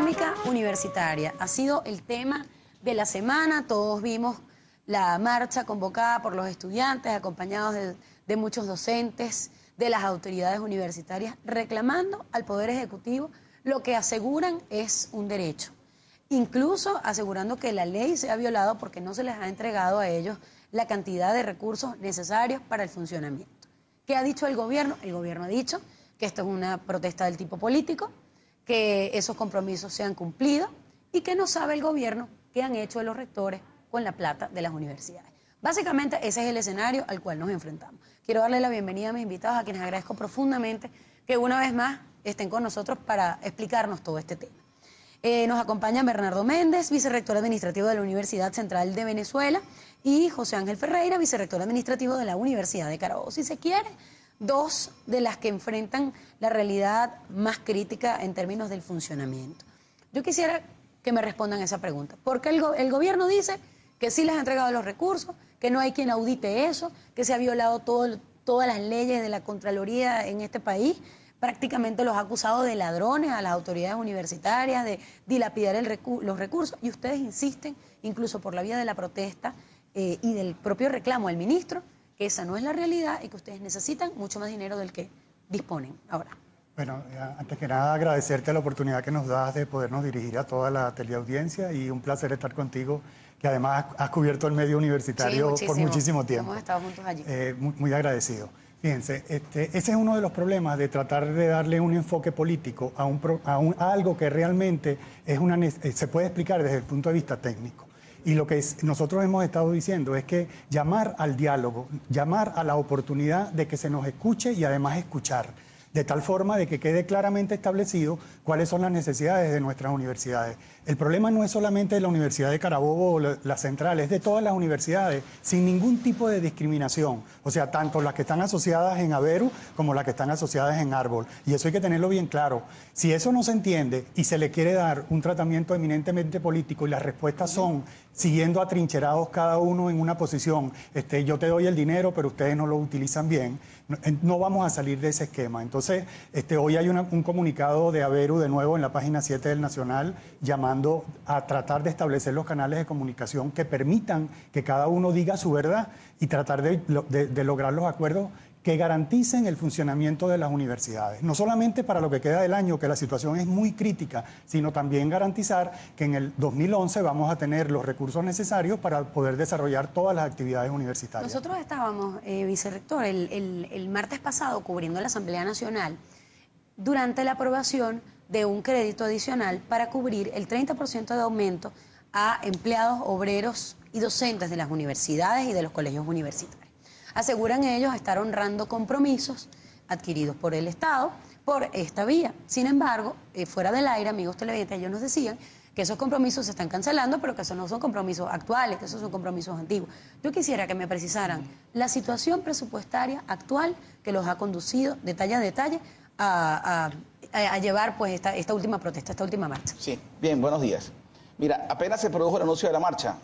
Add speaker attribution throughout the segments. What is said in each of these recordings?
Speaker 1: económica universitaria ha sido el tema de la semana. Todos vimos la marcha convocada por los estudiantes, acompañados de muchos docentes, de las autoridades universitarias, reclamando al Poder Ejecutivo lo que aseguran es un derecho. Incluso asegurando que la ley se ha violado porque no se les ha entregado a ellos la cantidad de recursos necesarios para el funcionamiento. ¿Qué ha dicho el gobierno? El gobierno ha dicho que esto es una protesta del tipo político, que esos compromisos se han cumplido y que no sabe el gobierno qué han hecho los rectores con la plata de las universidades. Básicamente ese es el escenario al cual nos enfrentamos. Quiero darle la bienvenida a mis invitados, a quienes agradezco profundamente que una vez más estén con nosotros para explicarnos todo este tema. Nos acompaña Bernardo Méndez, vicerrector administrativo de la Universidad Central de Venezuela, y José Ángel Ferreira, vicerrector administrativo de la Universidad de Carabobo. Si se quiere, dos de las que enfrentan la realidad más crítica en términos del funcionamiento. Yo quisiera que me respondan esa pregunta. ¿Por qué el gobierno dice que sí les ha entregado los recursos, que no hay quien audite eso, que se ha violado todas las leyes de la Contraloría en este país? Prácticamente los ha acusado de ladrones a las autoridades universitarias, de dilapidar los recursos, y ustedes insisten, incluso por la vía de la protesta y del propio reclamo al ministro, que esa no es la realidad y que ustedes necesitan mucho más dinero del que disponen ahora.
Speaker 2: Bueno, antes que nada agradecerte la oportunidad que nos das de podernos dirigir a toda la teleaudiencia, y un placer estar contigo, que además has cubierto el medio universitario por muchísimo tiempo.
Speaker 1: Hemos estado juntos allí.
Speaker 2: Muy agradecido. Fíjense, ese es uno de los problemas de tratar de darle un enfoque político a algo que realmente se puede explicar desde el punto de vista técnico. Y lo que nosotros hemos estado diciendo es que llamar al diálogo, llamar a la oportunidad de que se nos escuche y además escuchar, de tal forma de que quede claramente establecido cuáles son las necesidades de nuestras universidades. El problema no es solamente de la Universidad de Carabobo o la Central, es de todas las universidades, sin ningún tipo de discriminación. O sea, tanto las que están asociadas en Averu como las que están asociadas en Árbol. Y eso hay que tenerlo bien claro. Si eso no se entiende y se le quiere dar un tratamiento eminentemente político y las respuestas son siguiendo atrincherados cada uno en una posición, yo te doy el dinero pero ustedes no lo utilizan bien, no vamos a salir de ese esquema. Entonces, hoy hay un comunicado de Averu, de nuevo en la página 7 del Nacional, llamando a tratar de establecer los canales de comunicación que permitan que cada uno diga su verdad y tratar de lograr los acuerdos que garanticen el funcionamiento de las universidades. No solamente para lo que queda del año, que la situación es muy crítica, sino también garantizar que en el 2011 vamos a tener los recursos necesarios para poder desarrollar todas las actividades universitarias.
Speaker 1: Nosotros estábamos, vicerrector, el martes pasado cubriendo la Asamblea Nacional durante la aprobación de un crédito adicional para cubrir el 30% de aumento a empleados, obreros y docentes de las universidades y de los colegios universitarios. Aseguran ellos estar honrando compromisos adquiridos por el Estado por esta vía. Sin embargo, fuera del aire, amigos televidentes, ellos nos decían que esos compromisos se están cancelando, pero que esos no son compromisos actuales, que esos son compromisos antiguos. Yo quisiera que me precisaran la situación presupuestaria actual que los ha conducido, detalle a detalle, a llevar pues esta última protesta, esta última marcha.
Speaker 3: Sí, bien, buenos días. Mira, apenas se produjo el anuncio de la marcha,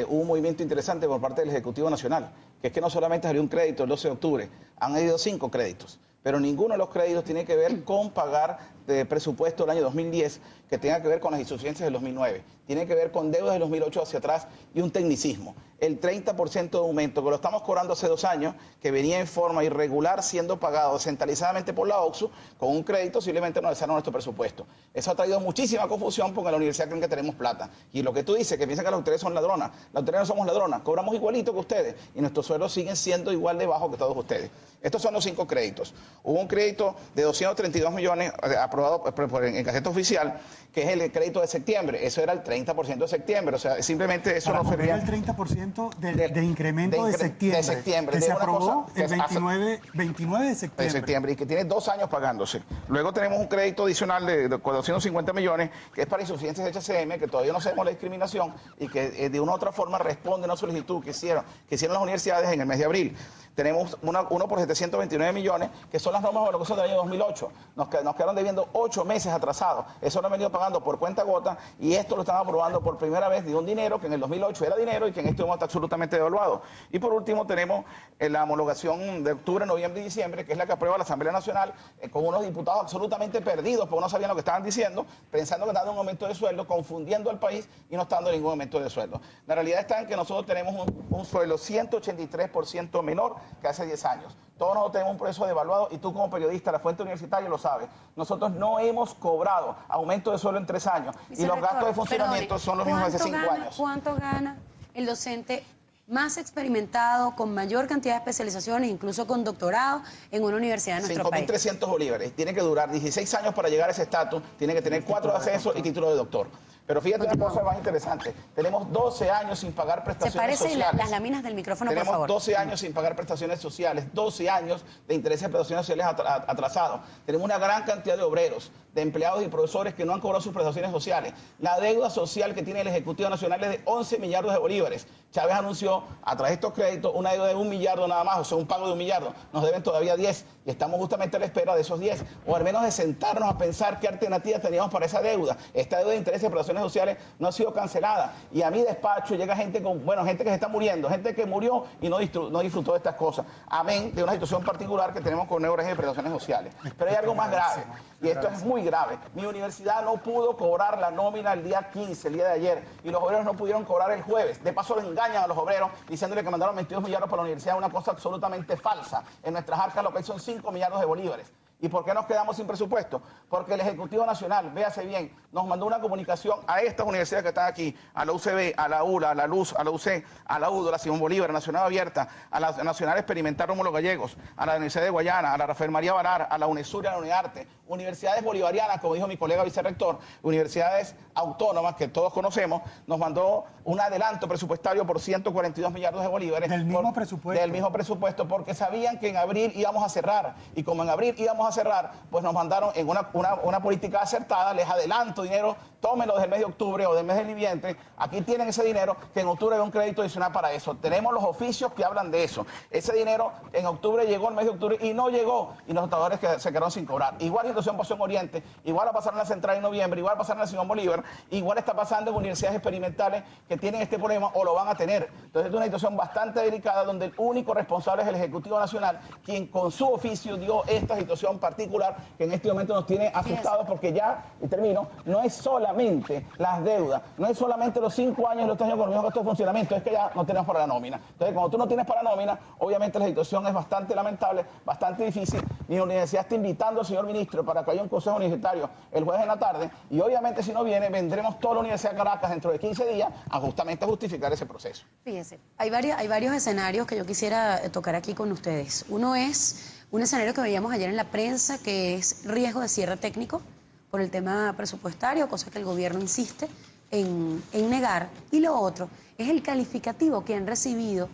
Speaker 3: hubo un movimiento interesante por parte del Ejecutivo Nacional, que es que no solamente salió un crédito el 12 de octubre, han habido 5 créditos, pero ninguno de los créditos tiene que ver con pagar de presupuesto del año 2010, que tenga que ver con las insuficiencias del 2009, tiene que ver con deudas del 2008 hacia atrás y un tecnicismo. El 30% de aumento, que lo estamos cobrando hace 2 años, que venía en forma irregular siendo pagado centralizadamente por la OCSU, con un crédito simplemente no desearon nuestro presupuesto. Eso ha traído muchísima confusión porque en la universidad creen que tenemos plata. Y lo que tú dices, que piensan que las autoridades son ladronas, las autoridades no somos ladronas, cobramos igualito que ustedes y nuestros sueldos siguen siendo igual de bajos que todos ustedes. Estos son los 5 créditos. Hubo un crédito de 232 millones aprobado en Gaceta Oficial, que es el crédito de septiembre. Eso era el 30% de septiembre. O sea, simplemente eso no sería
Speaker 2: el 30% de incremento de septiembre. Que se aprobó el 29 de septiembre.
Speaker 3: De septiembre, y que tiene 2 años pagándose. Luego tenemos un crédito adicional de 250 millones, que es para insuficiencias de HCM, que todavía no sabemos la discriminación y que de una u otra forma responde a una solicitud que hicieron las universidades en el mes de abril. Tenemos uno por 729 millones, que son las normas de evaluación del año 2008. Nos quedaron debiendo 8 meses atrasados. Eso no ha venido venido pagando por cuenta gota y esto lo están aprobando por primera vez de un dinero que en el 2008 era dinero y que en este momento está absolutamente devaluado. Y por último tenemos la homologación de octubre, noviembre y diciembre, que es la que aprueba la Asamblea Nacional, con unos diputados absolutamente perdidos porque no sabían lo que estaban diciendo, pensando que estaban dando un aumento de sueldo, confundiendo al país y no están dando ningún aumento de sueldo. La realidad está en que nosotros tenemos un sueldo 183% menor que hace 10 años. Todos nosotros tenemos un proceso devaluado y tú como periodista, la fuente universitaria lo sabes. Nosotros no hemos cobrado aumento de sueldo en 3 años y los gastos de funcionamiento son los mismos de hace 5 años.
Speaker 1: ¿Cuánto gana el docente más experimentado, con mayor cantidad de especializaciones, incluso con doctorado en una universidad de nuestro país?
Speaker 3: 5.300 bolívares. Tiene que durar 16 años para llegar a ese estatus, tiene que tener 4 de ascenso y título de doctor. Pero fíjate una cosa más interesante. Tenemos 12 años sin pagar prestaciones sociales.
Speaker 1: Se parecen las láminas del micrófono, por favor.
Speaker 3: Tenemos 12 años sin pagar prestaciones sociales, 12 años de intereses de prestaciones sociales atrasados. Tenemos una gran cantidad de obreros, de empleados y profesores que no han cobrado sus prestaciones sociales. La deuda social que tiene el Ejecutivo Nacional es de 11 millardos de bolívares. Chávez anunció a través de estos créditos una deuda de 1 millardo nada más, o sea, un pago de 1 millardo. Nos deben todavía 10 y estamos justamente a la espera de esos 10, o al menos de sentarnos a pensar qué alternativas teníamos para esa deuda. Esta deuda de intereses de prestaciones sociales no ha sido cancelada y a mi despacho llega gente gente que se está muriendo, gente que murió y no disfrutó de estas cosas. Amén de una situación particular que tenemos con neuros de prestaciones sociales. Pero hay algo más grave y esto es muy grave. Mi universidad no pudo cobrar la nómina el día 15, el día de ayer, y los obreros no pudieron cobrar el jueves. De paso, le engañan a los obreros diciéndole que mandaron 22 millardos para la universidad, una cosa absolutamente falsa. En nuestras arcas lo que hay son 5 millardos de bolívares. ¿Y por qué nos quedamos sin presupuesto? Porque el Ejecutivo Nacional, véase bien, nos mandó una comunicación a estas universidades que están aquí, a la UCB, a la ULA, a la LUZ, a la UC, a la UDO, a la Simón Bolívar, a la Nacional Abierta, a la Nacional Experimental Rómulo Gallegos, a la Universidad de Guayana, a la Rafael María Barar, a la UNESUR y a la UNEARTE, universidades bolivarianas, como dijo mi colega vicerrector, universidades autónomas que todos conocemos, nos mandó un adelanto presupuestario por 142 millardos de bolívares.
Speaker 2: Del mismo presupuesto.
Speaker 3: Del mismo presupuesto, porque sabían que en abril íbamos a cerrar, y como en abril íbamos a cerrar, pues nos mandaron en una política acertada, les adelanto dinero, tómenlo desde el mes de octubre o del mes del vientre, aquí tienen ese dinero, que en octubre hay un crédito adicional para eso. Tenemos los oficios que hablan de eso. Ese dinero en octubre llegó, el mes de octubre, y no llegó, y los trabajadores que se quedaron sin cobrar. Igual la situación pasó en Oriente, igual va a pasar en la Central en noviembre, igual va a pasar en la Simón Bolívar, igual está pasando en universidades experimentales que tienen este problema o lo van a tener. Entonces es una situación bastante delicada donde el único responsable es el Ejecutivo Nacional, quien con su oficio dio esta situación particular que en este momento nos tiene asustados, porque ya, y termino, no es solamente las deudas, no es solamente los 5 años, los 3 años con los mismos costos de funcionamiento, es que ya no tenemos para la nómina. Entonces, cuando tú no tienes para la nómina, obviamente la situación es bastante lamentable, bastante difícil. Mi universidad está invitando al señor ministro para que haya un consejo universitario el jueves en la tarde, y obviamente si no viene, vendremos toda la Universidad de Caracas dentro de 15 días justamente a justificar ese proceso.
Speaker 1: Fíjense, hay varios escenarios que yo quisiera tocar aquí con ustedes. Uno es un escenario que veíamos ayer en la prensa, que es riesgo de cierre técnico por el tema presupuestario, cosa que el gobierno insiste en negar. Y lo otro es el calificativo que han recibido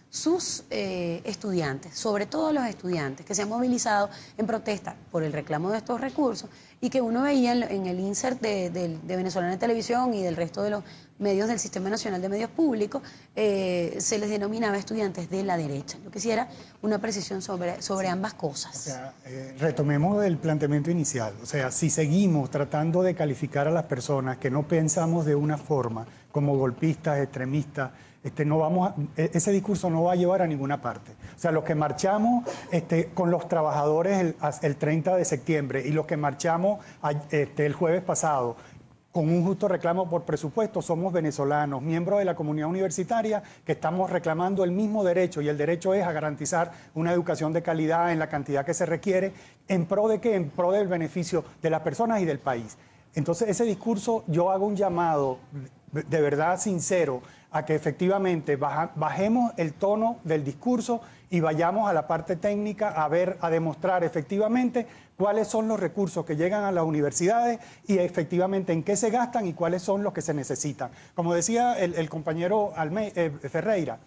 Speaker 1: sus estudiantes, sobre todo los estudiantes que se han movilizado en protesta por el reclamo de estos recursos, y que uno veía en el insert de Venezolana de Televisión y del resto de los medios del Sistema Nacional de Medios Públicos, se les denominaba estudiantes de la derecha. Yo quisiera una precisión sobre ambas cosas.
Speaker 2: O sea, retomemos el planteamiento inicial. O sea, si seguimos tratando de calificar a las personas que no pensamos de una forma como golpistas, extremistas, ese discurso no va a llevar a ninguna parte. O sea, los que marchamos con los trabajadores el 30 de septiembre y los que marchamos el jueves pasado con un justo reclamo por presupuesto, somos venezolanos, miembros de la comunidad universitaria, que estamos reclamando el mismo derecho, y el derecho es a garantizar una educación de calidad en la cantidad que se requiere. ¿En pro de qué? En pro del beneficio de las personas y del país. Entonces, ese discurso, yo hago un llamado de verdad sincero a que efectivamente bajemos el tono del discurso y vayamos a la parte técnica a demostrar efectivamente cuáles son los recursos que llegan a las universidades y efectivamente en qué se gastan y cuáles son los que se necesitan. Como decía el compañero Ferreira,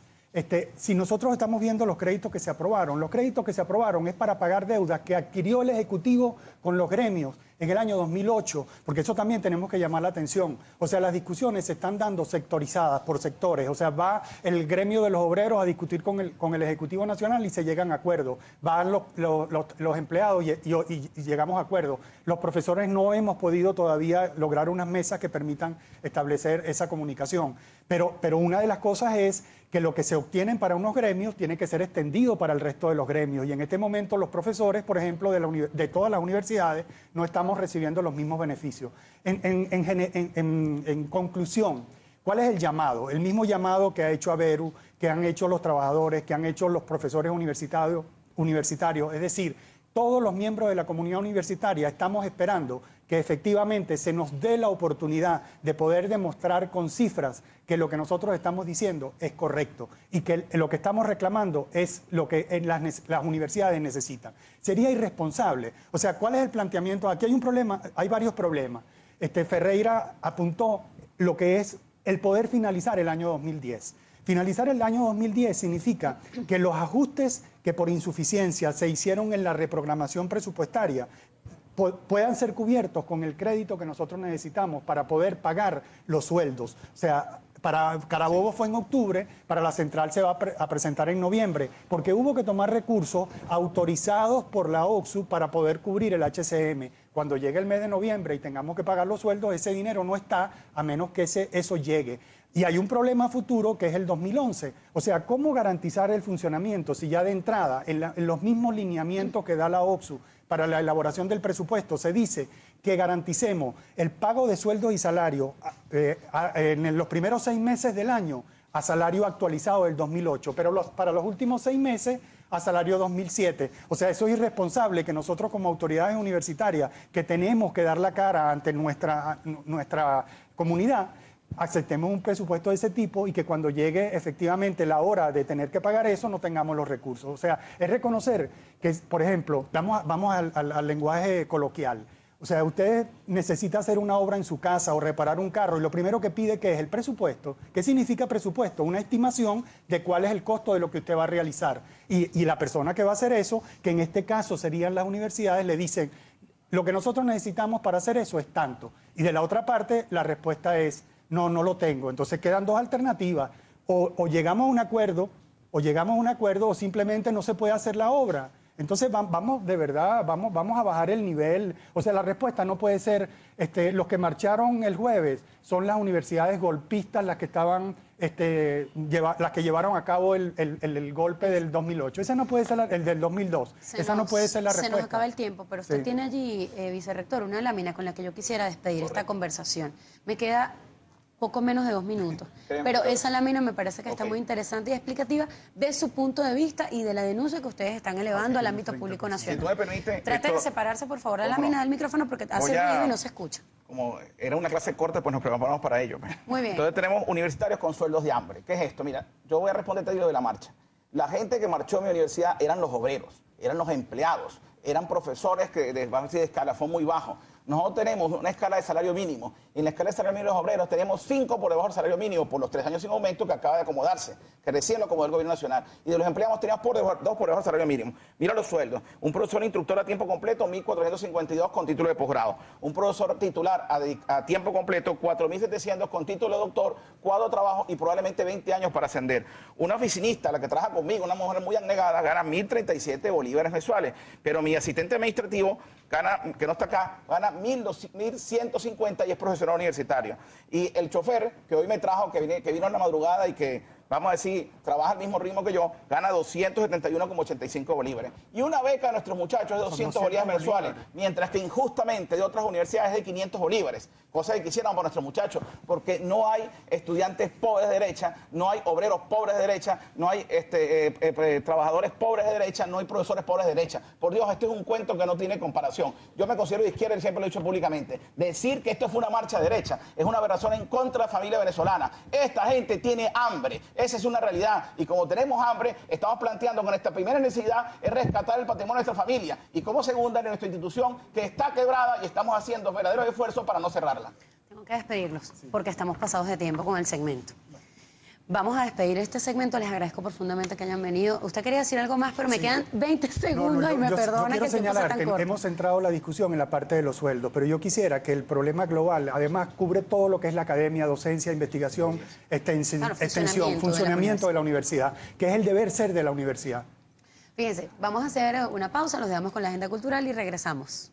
Speaker 2: Si nosotros estamos viendo los créditos que se aprobaron es para pagar deudas que adquirió el Ejecutivo con los gremios en el año 2008, porque eso también tenemos que llamar la atención. O sea, las discusiones se están dando sectorizadas por sectores. O sea, va el gremio de los obreros a discutir con el Ejecutivo Nacional y se llegan a acuerdos. Van los empleados y llegamos a acuerdos. Los profesores no hemos podido todavía lograr unas mesas que permitan establecer esa comunicación. Pero una de las cosas es que lo que se obtienen para unos gremios tiene que ser extendido para el resto de los gremios. Y en este momento los profesores, por ejemplo, de todas las universidades, no estamos recibiendo los mismos beneficios. En conclusión, ¿cuál es el llamado? El mismo llamado que ha hecho Aberu, que han hecho los trabajadores, que han hecho los profesores universitarios, es decir, todos los miembros de la comunidad universitaria estamos esperando que efectivamente se nos dé la oportunidad de poder demostrar con cifras que lo que nosotros estamos diciendo es correcto y que lo que estamos reclamando es lo que las universidades necesitan. Sería irresponsable. O sea, ¿cuál es el planteamiento? Aquí hay un problema, hay varios problemas. Ferreira apuntó lo que es el poder finalizar el año 2010. Finalizar el año 2010 significa que los ajustes que por insuficiencia se hicieron en la reprogramación presupuestaria puedan ser cubiertos con el crédito que nosotros necesitamos para poder pagar los sueldos. O sea, para Carabobo fue en octubre, para la central se va a presentar en noviembre, porque hubo que tomar recursos autorizados por la OCSU para poder cubrir el HCM. Cuando llegue el mes de noviembre y tengamos que pagar los sueldos, ese dinero no está a menos que eso llegue. Y hay un problema futuro que es el 2011. O sea, ¿cómo garantizar el funcionamiento si ya de entrada, en los mismos lineamientos que da la OCSU para la elaboración del presupuesto, se dice que garanticemos el pago de sueldos y salarios en los primeros 6 meses del año a salario actualizado del 2008, pero para los últimos 6 meses a salario 2007. O sea, eso es irresponsable que nosotros como autoridades universitarias que tenemos que dar la cara ante nuestra comunidad, aceptemos un presupuesto de ese tipo y que cuando llegue efectivamente la hora de tener que pagar eso no tengamos los recursos. O sea, es reconocer que, por ejemplo, vamos al lenguaje coloquial. O sea, usted necesita hacer una obra en su casa o reparar un carro y lo primero que pide que es el presupuesto. ¿Qué significa presupuesto? Una estimación de cuál es el costo de lo que usted va a realizar. Y la persona que va a hacer eso, que en este caso serían las universidades, le dicen, lo que nosotros necesitamos para hacer eso es tanto. Y de la otra parte, la respuesta es, no lo tengo. Entonces quedan dos alternativas. O llegamos a un acuerdo, o simplemente no se puede hacer la obra. Entonces vamos de verdad, vamos a bajar el nivel. O sea, la respuesta no puede ser, los que marcharon el jueves son las universidades golpistas las que estaban, las que llevaron a cabo el golpe del 2008. Esa no puede ser el del 2002. Esa no puede ser la respuesta.
Speaker 1: Se nos acaba el tiempo, pero usted tiene allí, vicerrector, una lámina con la que yo quisiera despedir esta conversación. Me queda poco menos de 2 minutos. Pero esa lámina me parece que está muy interesante y explicativa de su punto de vista y de la denuncia que ustedes están elevando al ámbito público nacional.
Speaker 3: Si tú me permites,
Speaker 1: Trate de separarse, por favor, la lámina del micrófono porque hace ruido y no se escucha.
Speaker 3: Como era una clase corta, pues nos preparamos para ello.
Speaker 1: Muy bien.
Speaker 3: Entonces tenemos universitarios con sueldos de hambre. ¿Qué es esto? Mira, yo voy a responderte lo de la marcha. La gente que marchó en mi universidad eran los obreros, eran los empleados, eran profesores que de escalafón muy bajo. Nosotros tenemos una escala de salario mínimo. Y en la escala de salario mínimo de los obreros tenemos 5 por debajo del salario mínimo por los 3 años sin aumento que acaba de acomodarse, que recién lo acomodó el gobierno nacional. Y de los empleados teníamos 2 por debajo del salario mínimo. Mira los sueldos. Un profesor instructor a tiempo completo, 1.452 con título de posgrado. Un profesor titular a tiempo completo, 4.700 con título de doctor, cuadro de trabajo y probablemente 20 años para ascender. Una oficinista, la que trabaja conmigo, una mujer muy abnegada, gana 1.037 bolívares mensuales. Pero mi asistente administrativo, que no está acá, gana 1.150 y es profesional universitario. Y el chofer que hoy me trajo, que vino en la madrugada y que, vamos a decir, trabaja al mismo ritmo que yo, gana 271,85 bolívares. Y una beca de nuestros muchachos es de 200 bolívares mensuales, mientras que injustamente de otras universidades es de 500 bolívares. Cosa que quisiéramos para nuestros muchachos, porque no hay estudiantes pobres de derecha, no hay obreros pobres de derecha, no hay trabajadores pobres de derecha, no hay profesores pobres de derecha. Por Dios, este es un cuento que no tiene comparación. Yo me considero de izquierda y siempre lo he dicho públicamente. Decir que esto fue una marcha de derecha es una aberración en contra de la familia venezolana. Esta gente tiene hambre. Esa es una realidad. Y como tenemos hambre, estamos planteando que nuestra primera necesidad es rescatar el patrimonio de nuestra familia. Y como segunda, de nuestra institución, que está quebrada y estamos haciendo verdaderos esfuerzos para no cerrarla.
Speaker 1: Tengo que despedirlos porque estamos pasados de tiempo con el segmento. Vamos a despedir este segmento. Les agradezco profundamente que hayan venido. Usted quería decir algo más, pero me quedan 20 segundos y me perdona
Speaker 2: quiero
Speaker 1: que el tiempo sea
Speaker 2: señalar
Speaker 1: tan
Speaker 2: que
Speaker 1: corto.
Speaker 2: hemos centrado la discusión en la parte de los sueldos, pero yo quisiera que el problema global, además, cubre todo lo que es la academia, docencia, investigación, extensión, funcionamiento de la universidad, que es el deber ser de la universidad.
Speaker 1: Fíjense, vamos a hacer una pausa, nos dejamos con la agenda cultural y regresamos.